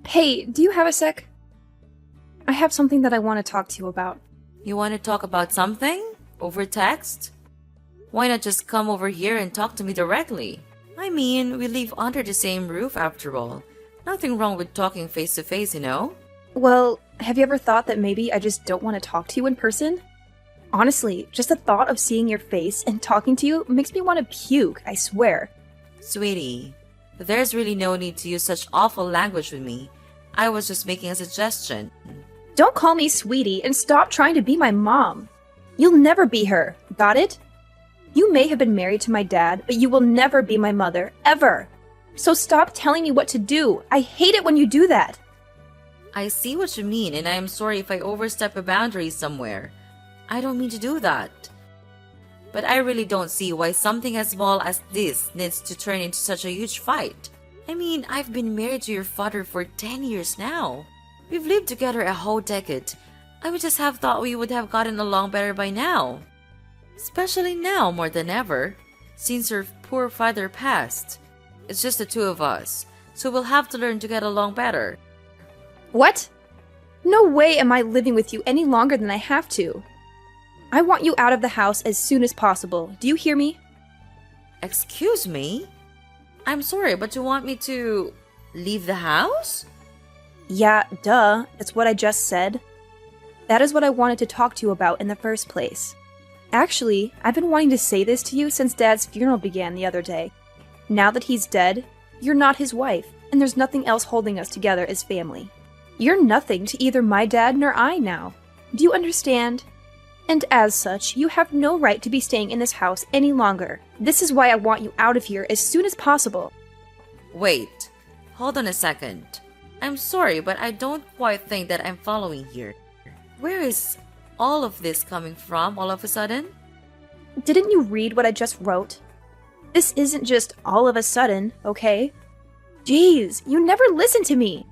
Hey, do you have a sec? I have something that I want to talk to you about. You want to talk about something? Over text? Why not just come over here and talk to me directly? I mean, we live under the same roof after all. Nothing wrong with talking face to face, you know? Well, have you ever thought that maybe I just don't want to talk to you in person? Honestly, just the thought of seeing your face and talking to you makes me want to puke, I swear. Sweetie, there's really no need to use such awful language with me. I was just making a suggestion. Don't call me sweetie and stop trying to be my mom. You'll never be her, got it? You may have been married to my dad, but you will never be my mother, ever. So stop telling me what to do. I hate it when you do that. I see what you mean, and I am sorry if I overstep a boundary somewhere. I don't mean to do that. But I really don't see why something as small as this needs to turn into such a huge fight. I mean, I've been married to your father for 10 years now. We've lived together a whole decade. I would just have thought we would have gotten along better by now. Especially now more than ever, since your poor father passed. It's just the two of us, so we'll have to learn to get along better. What? No way am I living with you any longer than I have to. I want you out of the house as soon as possible. Do you hear me? Excuse me? I'm sorry, but you want me to leave the house? Yeah, duh. That's what I just said. That is what I wanted to talk to you about in the first place. Actually, I've been wanting to say this to you since Dad's funeral began the other day. Now that he's dead, you're not his wife, and there's nothing else holding us together as family. You're nothing to either my dad nor I now. Do you understand? And as such, you have no right to be staying in this house any longer. This is why I want you out of here as soon as possible. Wait, hold on a second. I'm sorry, but I don't quite think that I'm following here. Where is all of this coming from all of a sudden? Didn't you read what I just wrote? This isn't just all of a sudden, okay? Jeez, you never listen to me.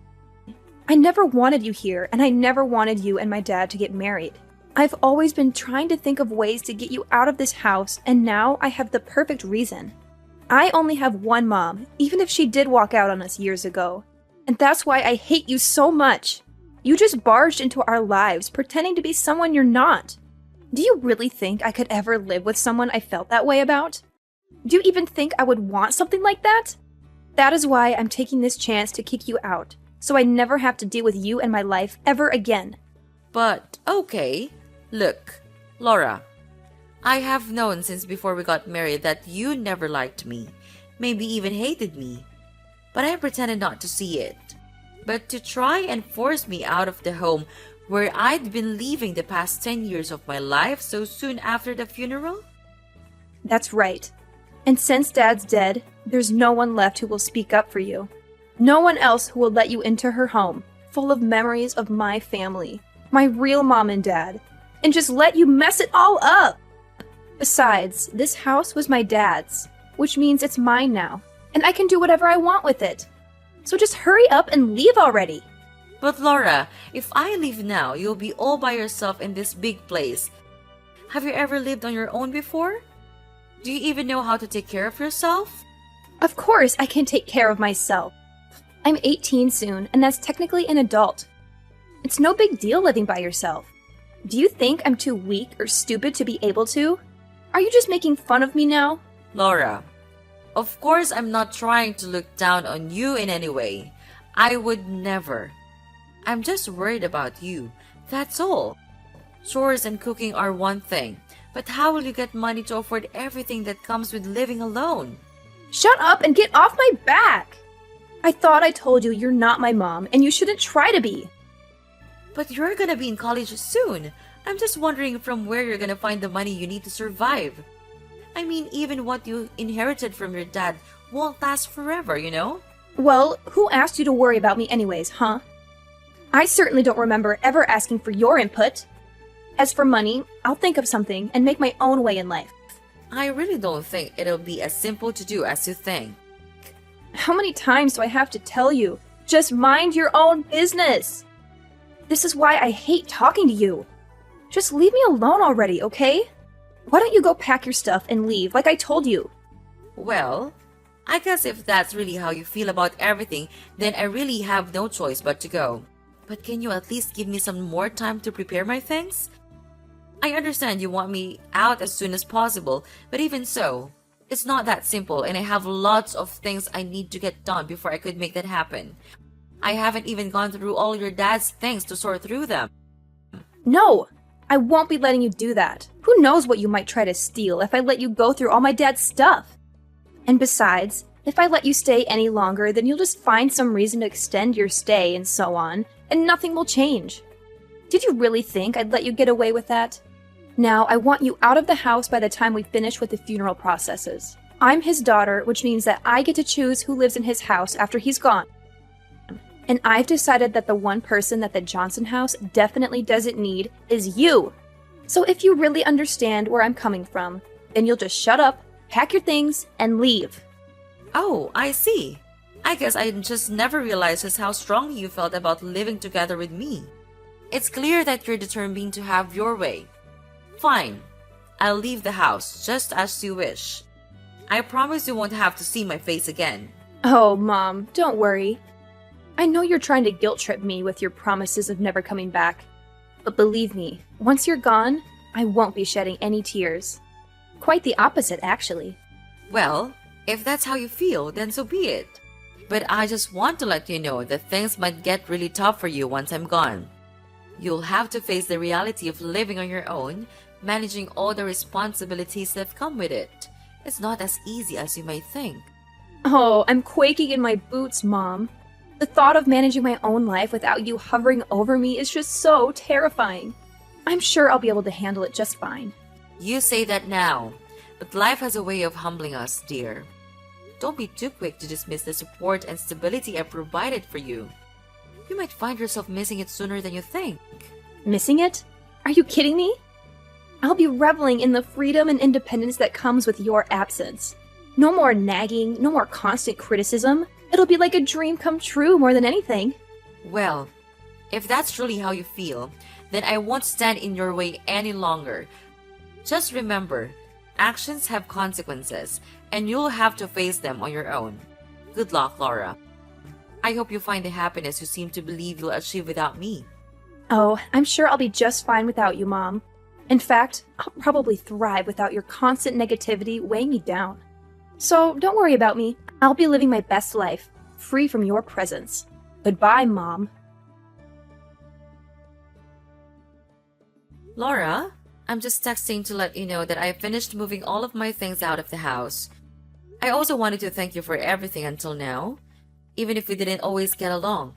I never wanted you here, and I never wanted you and my dad to get married. I've always been trying to think of ways to get you out of this house, and now I have the perfect reason. I only have one mom, even if she did walk out on us years ago. And that's why I hate you so much. You just barged into our lives, pretending to be someone you're not. Do you really think I could ever live with someone I felt that way about? Do you even think I would want something like that? That is why I'm taking this chance to kick you out, so I never have to deal with you and my life ever again. But, okay. Look, Laura, I have known since before we got married that you never liked me, maybe even hated me. But I pretended not to see it. But to try and force me out of the home where I'd been living the past 10 years of my life so soon after the funeral? That's right. And since Dad's dead, there's no one left who will speak up for you. No one else who will let you into her home, full of memories of my family, my real mom and dad, and just let you mess it all up. Besides, this house was my dad's, which means it's mine now, and I can do whatever I want with it. So just hurry up and leave already. But Laura, if I leave now, you'll be all by yourself in this big place. Have you ever lived on your own before? Do you even know how to take care of yourself? Of course I can take care of myself. I'm 18 soon, and that's technically an adult. It's no big deal living by yourself. Do you think I'm too weak or stupid to be able to? Are you just making fun of me now? Laura, of course I'm not trying to look down on you in any way. I would never. I'm just worried about you. That's all. Chores and cooking are one thing, but how will you get money to afford everything that comes with living alone? Shut up and get off my back! I thought I told you you're not my mom, and you shouldn't try to be. But you're gonna be in college soon. I'm just wondering from where you're gonna find the money you need to survive. I mean, even what you inherited from your dad won't last forever, you know? Well, who asked you to worry about me anyways, huh? I certainly don't remember ever asking for your input. As for money, I'll think of something and make my own way in life. I really don't think it'll be as simple to do as you think. How many times do I have to tell you? Just mind your own business! This is why I hate talking to you. Just leave me alone already, okay? Why don't you go pack your stuff and leave like I told you? Well, I guess if that's really how you feel about everything, then I really have no choice but to go. But can you at least give me some more time to prepare my things? I understand you want me out as soon as possible, but even so, it's not that simple and I have lots of things I need to get done before I could make that happen. I haven't even gone through all your dad's things to sort through them. No, I won't be letting you do that. Who knows what you might try to steal if I let you go through all my dad's stuff? And besides, if I let you stay any longer, then you'll just find some reason to extend your stay and so on, and nothing will change. Did you really think I'd let you get away with that? Now, I want you out of the house by the time we finish with the funeral processes. I'm his daughter, which means that I get to choose who lives in his house after he's gone. And I've decided that the one person that the Johnson house definitely doesn't need is you. So if you really understand where I'm coming from, then you'll just shut up, pack your things, and leave. Oh, I see. I guess I just never realized just how strongly you felt about living together with me. It's clear that you're determined to have your way. Fine. I'll leave the house, just as you wish. I promise you won't have to see my face again. Oh, Mom, don't worry. I know you're trying to guilt trip me with your promises of never coming back. But believe me, once you're gone, I won't be shedding any tears. Quite the opposite, actually. Well, if that's how you feel, then so be it. But I just want to let you know that things might get really tough for you once I'm gone. You'll have to face the reality of living on your own, managing all the responsibilities that come with it. It's not as easy as you might think. Oh, I'm quaking in my boots, Mom. The thought of managing my own life without you hovering over me is just so terrifying. I'm sure I'll be able to handle it just fine. You say that now, but life has a way of humbling us, dear. Don't be too quick to dismiss the support and stability I've provided for you. You might find yourself missing it sooner than you think. Missing it? Are you kidding me? I'll be reveling in the freedom and independence that comes with your absence. No more nagging, no more constant criticism. It'll be like a dream come true more than anything. Well, if that's truly how you feel, then I won't stand in your way any longer. Just remember, actions have consequences, and you'll have to face them on your own. Good luck, Laura. I hope you find the happiness you seem to believe you'll achieve without me. Oh, I'm sure I'll be just fine without you, Mom. In fact, I'll probably thrive without your constant negativity weighing me down. So don't worry about me. I'll be living my best life, free from your presence. Goodbye, Mom. Laura, I'm just texting to let you know that I finished moving all of my things out of the house. I also wanted to thank you for everything until now, even if we didn't always get along.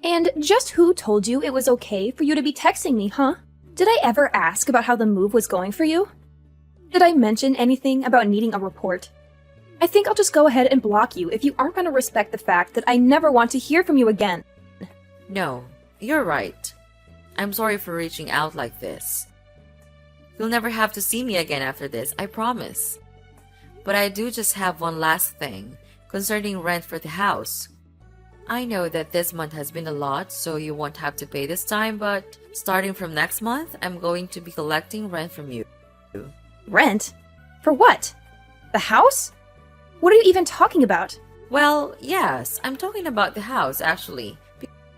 And just who told you it was okay for you to be texting me, huh? Did I ever ask about how the move was going for you? Did I mention anything about needing a report? I think I'll just go ahead and block you if you aren't going to respect the fact that I never want to hear from you again. No, you're right. I'm sorry for reaching out like this. You'll never have to see me again after this, I promise. But I do just have one last thing concerning rent for the house. I know that this month has been a lot, so you won't have to pay this time, but starting from next month, I'm going to be collecting rent from you. Rent? For what? The house? What are you even talking about? Well, yes, I'm talking about the house, actually.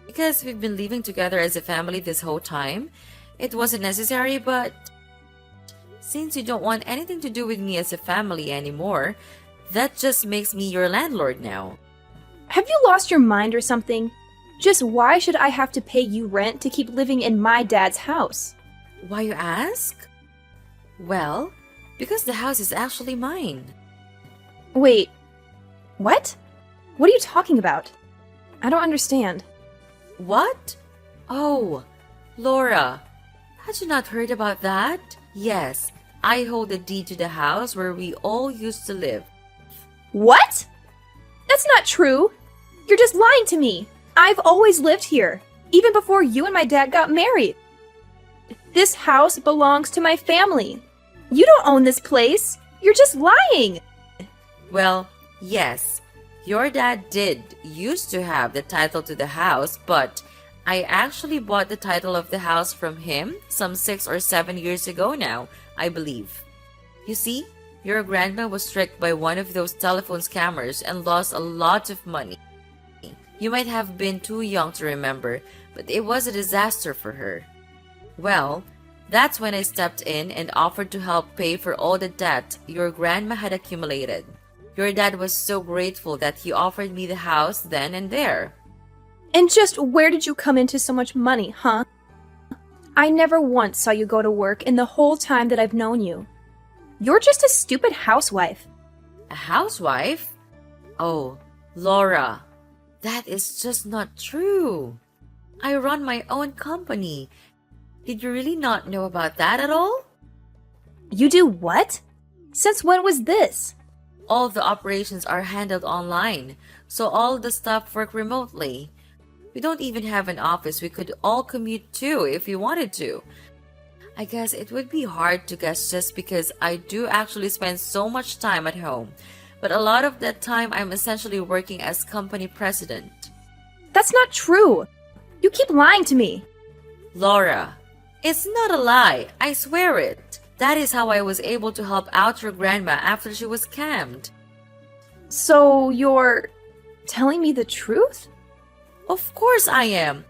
Because we've been living together as a family this whole time, it wasn't necessary, but since you don't want anything to do with me as a family anymore, that just makes me your landlord now. Have you lost your mind or something? Just why should I have to pay you rent to keep living in my dad's house? Why, you ask? Well, because the house is actually mine. Wait, what? What are you talking about? I don't understand. What? Oh, Laura, had you not heard about that? Yes, I hold the deed to the house where we all used to live. What? That's not true. You're just lying to me. I've always lived here, even before you and my dad got married. This house belongs to my family. You don't own this place. You're just lying. Well, yes, your dad used to have the title to the house, but I actually bought the title of the house from him some 6 or 7 years ago now, I believe. You see, Your grandma was tricked by one of those telephone scammers and lost a lot of money. You might have been too young to remember, but it was a disaster for her. Well, that's when I stepped in and offered to help pay for all the debt your grandma had accumulated. Your dad was so grateful that he offered me the house then and there. And just where did you come into so much money, huh? I never once saw you go to work in the whole time that I've known you. You're just a stupid housewife. A housewife? Oh, Laura, that is just not true. I run my own company. Did you really not know about that at all? You do what? Since when was this? All the operations are handled online, so all the staff work remotely. We don't even have an office we could all commute to if we wanted to. I guess it would be hard to guess just because I do actually spend so much time at home. But a lot of that time I'm essentially working as company president. That's not true. You keep lying to me. Laura, it's not a lie. I swear it. That is how I was able to help out your grandma after she was scammed. So you're telling me the truth? Of course I am.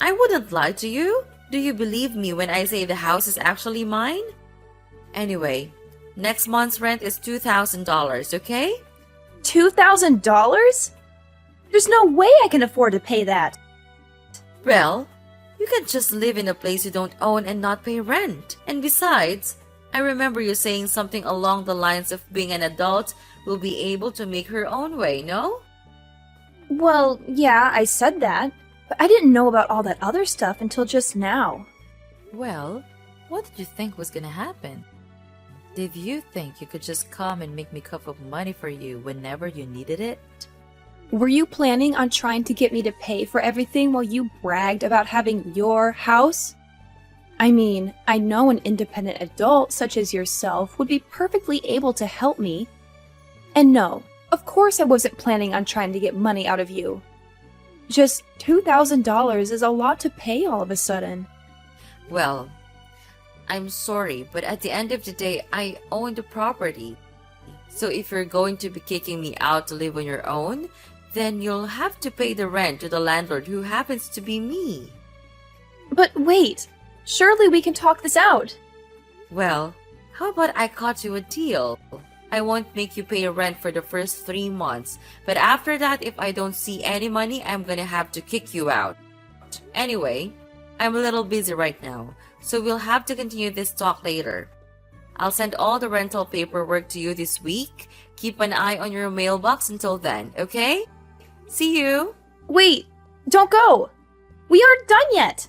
I wouldn't lie to you. Do you believe me when I say the house is actually mine? Anyway, next month's rent is $2,000, okay? $2,000? There's no way I can afford to pay that. Well, you can just live in a place you don't own and not pay rent. And besides, I remember you saying something along the lines of being an adult will be able to make her own way, no? Well, yeah, I said that, but I didn't know about all that other stuff until just now. Well, what did you think was gonna happen? Did you think you could just come and make me a cup of money for you whenever you needed it? Were you planning on trying to get me to pay for everything while you bragged about having your house? I mean, I know an independent adult such as yourself would be perfectly able to help me. And no, of course I wasn't planning on trying to get money out of you. Just $2,000 is a lot to pay all of a sudden. Well, I'm sorry, but at the end of the day, I own the property. So if you're going to be kicking me out to live on your own, then you'll have to pay the rent to the landlord who happens to be me. But wait, surely we can talk this out. Well, how about I cut you a deal? I won't make you pay rent for the first 3 months, but after that, if I don't see any money, I'm gonna have to kick you out. Anyway, I'm a little busy right now, so we'll have to continue this talk later. I'll send all the rental paperwork to you this week. Keep an eye on your mailbox until then, okay? See you! Wait, don't go! We aren't done yet!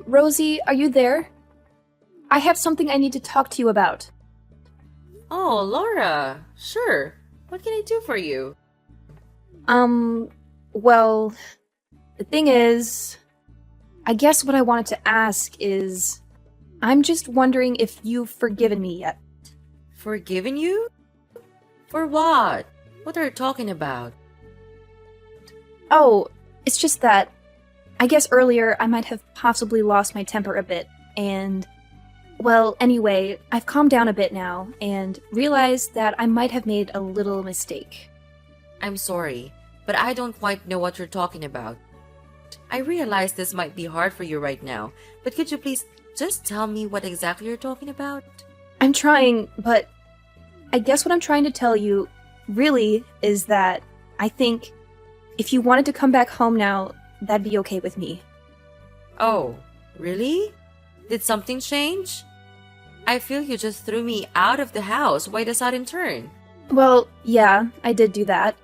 Rosie, are you there? I have something I need to talk to you about. Oh, Laura, sure. What can I do for you? Well, the thing is, I guess what I wanted to ask is, I'm just wondering if you've forgiven me yet. Forgiven you? For what? What are you talking about? Oh, it's just that, I guess earlier I might have possibly lost my temper a bit, and, well, anyway, I've calmed down a bit now, and realized that I might have made a little mistake. I'm sorry, but I don't quite know what you're talking about. I realize this might be hard for you right now, but could you please just tell me what exactly you're talking about? I'm trying, but I guess what I'm trying to tell you, really, is that I think if you wanted to come back home now, that'd be okay with me. Oh, really? Did something change? I feel you just threw me out of the house. Why the sudden turn? Well, yeah, I did do that.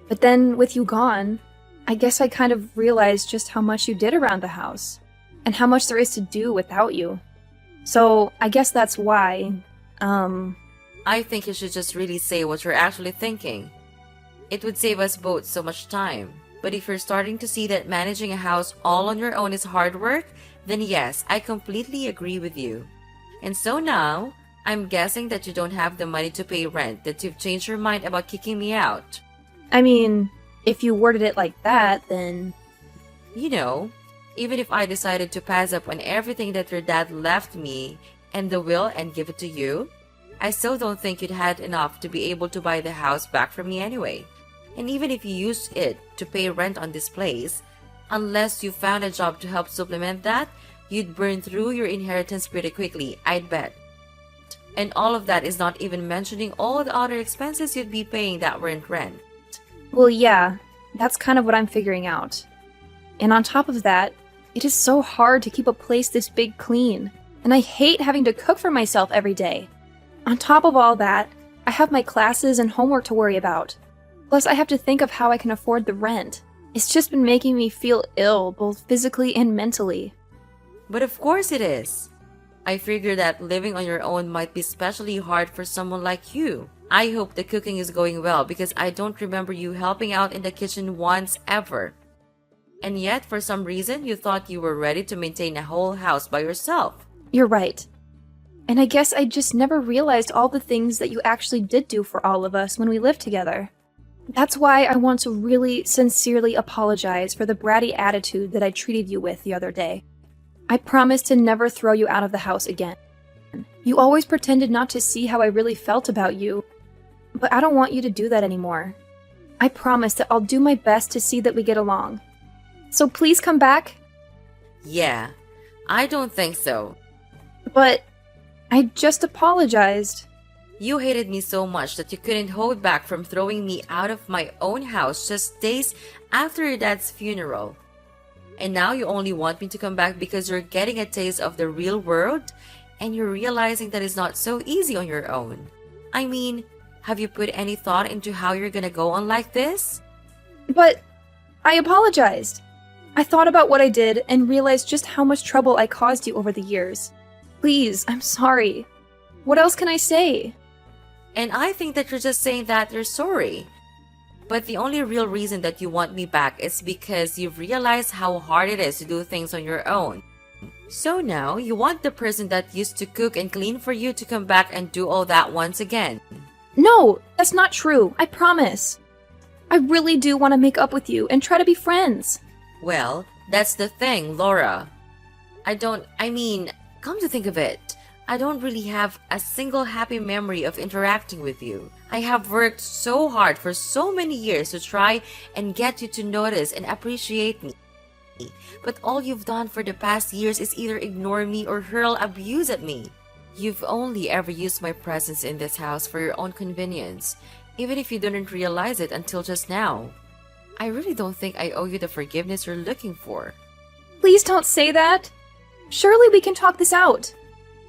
But then, with you gone, I guess I kind of realized just how much you did around the house, and how much there is to do without you. So, I guess that's why, I think you should just really say what you're actually thinking. It would save us both so much time. But if you're starting to see that managing a house all on your own is hard work, then yes, I completely agree with you. And so now, I'm guessing that you don't have the money to pay rent, that you've changed your mind about kicking me out. I mean, if you worded it like that, then... You know, Even if I decided to pass up on everything that your dad left me and the will and give it to you, I still don't think you'd had enough to be able to buy the house back from me anyway. And even if you used it to pay rent on this place, unless you found a job to help supplement that, you'd burn through your inheritance pretty quickly, I'd bet. And all of that is not even mentioning all the other expenses you'd be paying that weren't rent. Well, yeah, that's kind of what I'm figuring out. And on top of that, it is so hard to keep a place this big clean, and I hate having to cook for myself every day. On top of all that, I have my classes and homework to worry about. Plus, I have to think of how I can afford the rent. It's just been making me feel ill, both physically and mentally. But of course it is. I figure that living on your own might be especially hard for someone like you. I hope the cooking is going well because I don't remember you helping out in the kitchen once ever. And yet, for some reason, you thought you were ready to maintain a whole house by yourself. You're right. And I guess I just never realized all the things that you actually did do for all of us when we lived together. That's why I want to really sincerely apologize for the bratty attitude that I treated you with the other day. I promise to never throw you out of the house again. You always pretended not to see how I really felt about you, but I don't want you to do that anymore. I promise that I'll do my best to see that we get along. So please come back. Yeah, I don't think so. But I just apologized. You hated me so much that you couldn't hold back from throwing me out of my own house just days after your dad's funeral. And now you only want me to come back because you're getting a taste of the real world and you're realizing that it's not so easy on your own. I mean, have you put any thought into how you're gonna go on like this? But I apologized. I thought about what I did and realized just how much trouble I caused you over the years. Please, I'm sorry. What else can I say? And I think that you're just saying that you're sorry. But the only real reason that you want me back is because you've realized how hard it is to do things on your own. So now, you want the person that used to cook and clean for you to come back and do all that once again. No, that's not true. I promise. I really do want to make up with you and try to be friends. Well, that's the thing, Laura. Come to think of it, I don't really have a single happy memory of interacting with you. I have worked so hard for so many years to try and get you to notice and appreciate me. But all you've done for the past years is either ignore me or hurl abuse at me. You've only ever used my presence in this house for your own convenience, even if you didn't realize it until just now. I really don't think I owe you the forgiveness you're looking for. Please don't say that. Surely we can talk this out.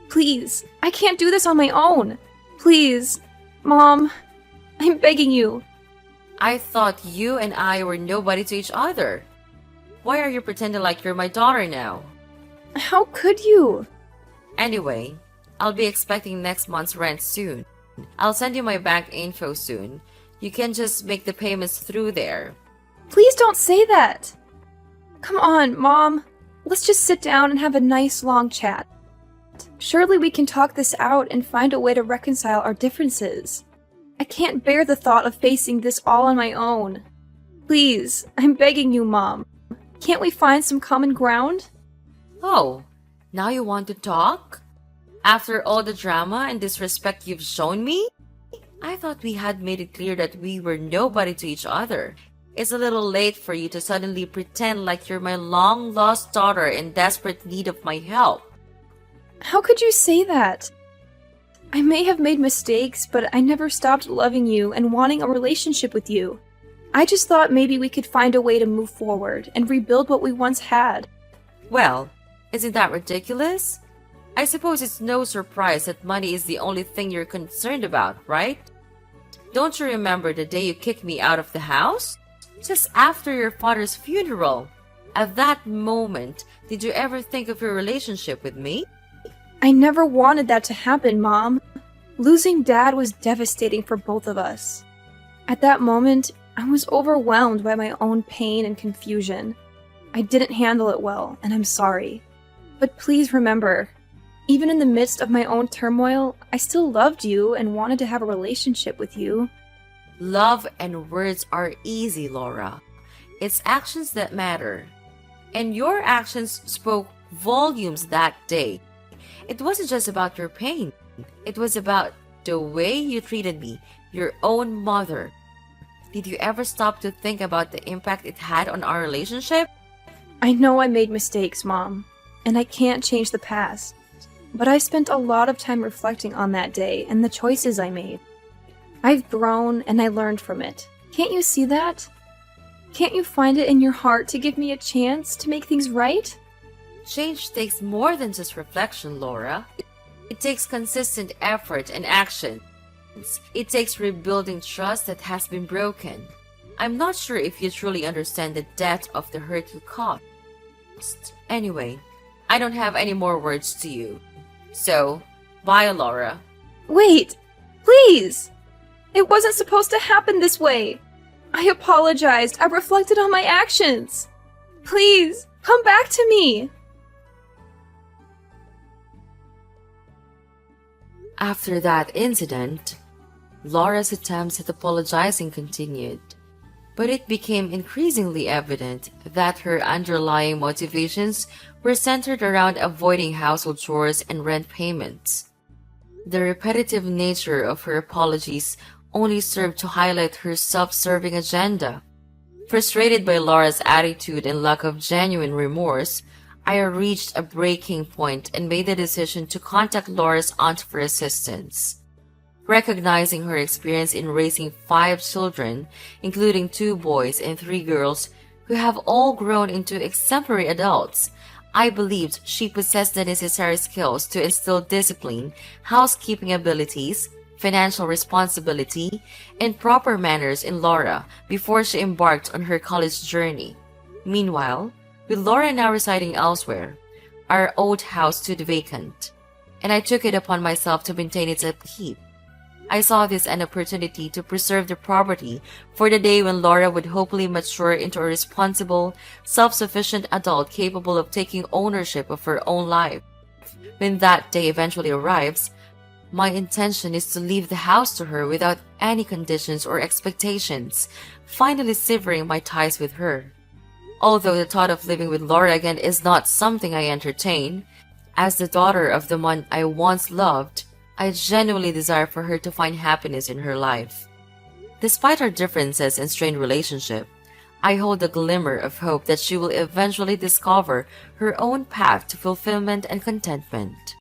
Please, I can't do this on my own. Please, Mom, I'm begging you. I thought you and I were nobody to each other. Why are you pretending like you're my daughter now? How could you? Anyway, I'll be expecting next month's rent soon. I'll send you my bank info soon. You can just make the payments through there. Please don't say that. Come on, Mom. Let's just sit down and have a nice long chat. Surely we can talk this out and find a way to reconcile our differences. I can't bear the thought of facing this all on my own. Please, I'm begging you, Mom. Can't we find some common ground? Oh, now you want to talk? After all the drama and disrespect you've shown me? I thought we had made it clear that we were nobody to each other. It's a little late for you to suddenly pretend like you're my long-lost daughter in desperate need of my help. How could you say that? I may have made mistakes, but I never stopped loving you and wanting a relationship with you. I just thought maybe we could find a way to move forward and rebuild what we once had. Well, isn't that ridiculous? I suppose it's no surprise that money is the only thing you're concerned about, right? Don't you remember the day you kicked me out of the house? Just after your father's funeral. At that moment, did you ever think of your relationship with me? I never wanted that to happen, Mom. Losing Dad was devastating for both of us. At that moment, I was overwhelmed by my own pain and confusion. I didn't handle it well, and I'm sorry. But please remember, even in the midst of my own turmoil, I still loved you and wanted to have a relationship with you. Love and words are easy, Laura. It's actions that matter. And your actions spoke volumes that day. It wasn't just about your pain, it was about the way you treated me, your own mother. Did you ever stop to think about the impact it had on our relationship? I know I made mistakes, Mom, and I can't change the past. But I spent a lot of time reflecting on that day and the choices I made. I've grown and I learned from it. Can't you see that? Can't you find it in your heart to give me a chance to make things right? Change takes more than just reflection, Laura. It takes consistent effort and action. It takes rebuilding trust that has been broken. I'm not sure if you truly understand the depth of the hurt you caused. Anyway, I don't have any more words to you. So, bye, Laura. Wait! Please! It wasn't supposed to happen this way! I apologized. I reflected on my actions. Please, come back to me! After that incident, Laura's attempts at apologizing continued, but it became increasingly evident that her underlying motivations were centered around avoiding household chores and rent payments. The repetitive nature of her apologies only served to highlight her self-serving agenda. Frustrated by Laura's attitude and lack of genuine remorse, I reached a breaking point and made the decision to contact Laura's aunt for assistance. Recognizing her experience in raising 5 children, including 2 boys and 3 girls, who have all grown into exemplary adults, I believed she possessed the necessary skills to instill discipline, housekeeping abilities, financial responsibility, and proper manners in Laura before she embarked on her college journey. Meanwhile, with Laura now residing elsewhere, our old house stood vacant, and I took it upon myself to maintain its upkeep. I saw this an opportunity to preserve the property for the day when Laura would hopefully mature into a responsible, self-sufficient adult capable of taking ownership of her own life. When that day eventually arrives, my intention is to leave the house to her without any conditions or expectations, finally severing my ties with her. Although the thought of living with Laura again is not something I entertain, as the daughter of the man I once loved, I genuinely desire for her to find happiness in her life. Despite our differences and strained relationship, I hold a glimmer of hope that she will eventually discover her own path to fulfillment and contentment.